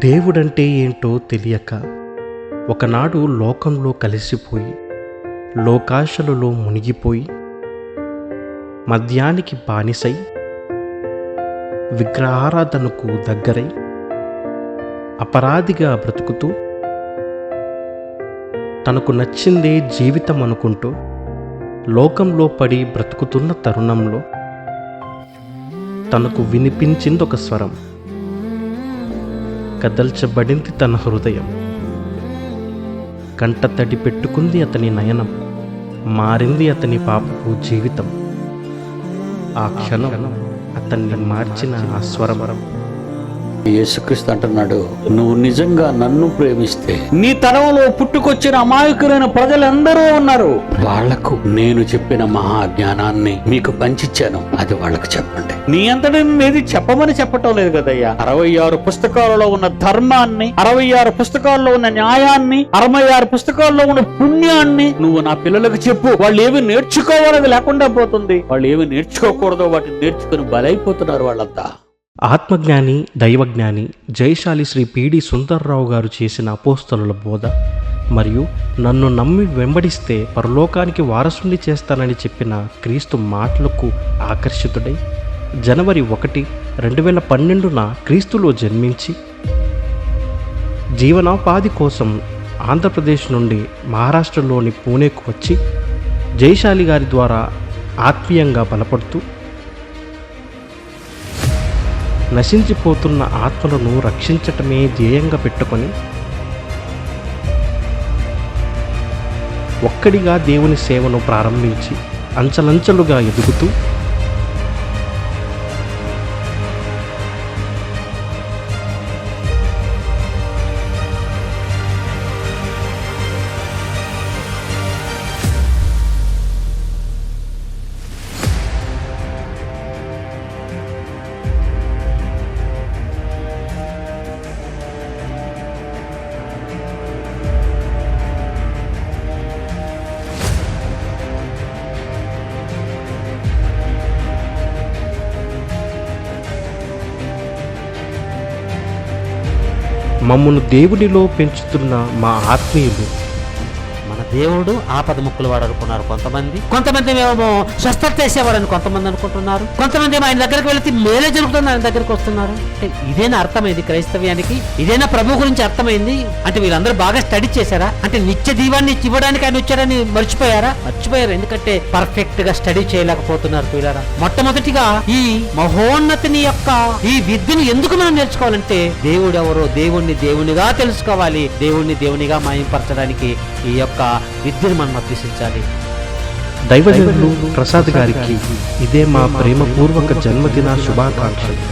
దేవుడంటే ఏంటో తెలియక ఒకనాడు లోకంలో కలిసిపోయి లోకాశలలో మునిగిపోయి మద్యానికి బానిసై విగ్రహారాధనకు దగ్గరై అపరాధిగా బ్రతుకుతూ తనకు నచ్చిందే జీవితం అనుకుంటూ లోకంలో పడి బ్రతుకుతున్న తరుణంలో తనకు వినిపించిందొక స్వరం. కదల్చబడింది తన హృదయం, కంట తడి పెట్టుకుంది అతని నయనం, మారింది అతని పాపపు జీవితం. ఆ క్షణం అతన్ని మార్చిన ఆ స్వరం. యేసుక్రీస్తు అంటున్నాడు, నువ్వు నిజంగా నన్ను ప్రేమిస్తే నీ తరంలో పుట్టుకొచ్చిన అమాయకులైన ప్రజలందరూ ఉన్నారు, వాళ్లకు నేను చెప్పిన మహా జ్ఞానాన్ని మీకు పంచిచ్చాను, అది వాళ్ళకు చెప్పండి. నీ అంతటి నేది చెప్పమని చెప్పటం లేదు కదయ్యా. 66 పుస్తకాలలో ఉన్న ధర్మాన్ని, 66 పుస్తకాల్లో ఉన్న న్యాయాన్ని, 66 పుస్తకాల్లో ఉన్న పుణ్యాన్ని నువ్వు నా పిల్లలకు చెప్పు. వాళ్ళు ఏమి నేర్చుకోవాలని లేకుండా పోతుంది, వాళ్ళు ఏమి నేర్చుకోకూడదో వాటిని నేర్చుకుని బలైపోతున్నారు వాళ్ళంతా. ఆత్మజ్ఞాని, దైవజ్ఞాని జయశాలి శ్రీ పిడి సుందర్రావు గారు చేసిన అపోస్తలుల బోధ మరియు నన్ను నమ్మి వెంబడిస్తే పరలోకానికి వారసుని చేస్తానని చెప్పిన క్రీస్తు మాటలకు ఆకర్షితుడై జనవరి 1, 2012 క్రీస్తులో జన్మించి జీవనోపాధి కోసం ఆంధ్రప్రదేశ్ నుండి మహారాష్ట్రలోని పూణేకు వచ్చి జయశాలి గారి ద్వారా ఆత్మీయంగా బలపడుతూ నశించిపోతున్న ఆత్మలను రక్షించటమే ధ్యేయంగా పెట్టుకొని ఒక్కడిగా దేవుని సేవను ప్రారంభించి అంచెలంచెలుగా ఎదుగుతూ మమ్మను దేవునిలో పెంచుతున్న మా ఆత్మీయులు. మన దేవుడు ఆపద ముక్కులు వాడు అనుకున్నారు కొంతమంది ఏమో స్వస్థత చేసేవాడని కొంతమంది అనుకుంటున్నారు, కొంతమంది ఏమో ఆయన దగ్గరికి వెళితే మేలే జరుగుతుంది ఆయన దగ్గరికి వస్తున్నారు. అంటే ఇదేనా అర్థమైంది క్రైస్తవ్యానికి? ఇదేనా ప్రభు గురించి అర్థమైంది? అంటే వీళ్ళందరూ బాగా స్టడీ చేశారా? అంటే నిత్య దీవాన్ని ఇవ్వడానికి ఆయన వచ్చారని మర్చిపోయారు. ఎందుకంటే పర్ఫెక్ట్ గా స్టడీ చేయలేకపోతున్నారు పిల్లరా. మొట్టమొదటిగా ఈ మహోన్నతిని యొక్క ఈ విద్యను ఎందుకు మనం నేర్చుకోవాలంటే దేవుడు ఎవరో దేవునిగా తెలుసుకోవాలి. దేవునిగా మాయంపరచడానికి ఈ యొక్క విద్యను మనం అభ్యసించాలి. దైవజనులు ప్రసాద్ గారికి ఇదే మా ప్రేమపూర్వక జన్మదిన శుభాకాంక్షలు.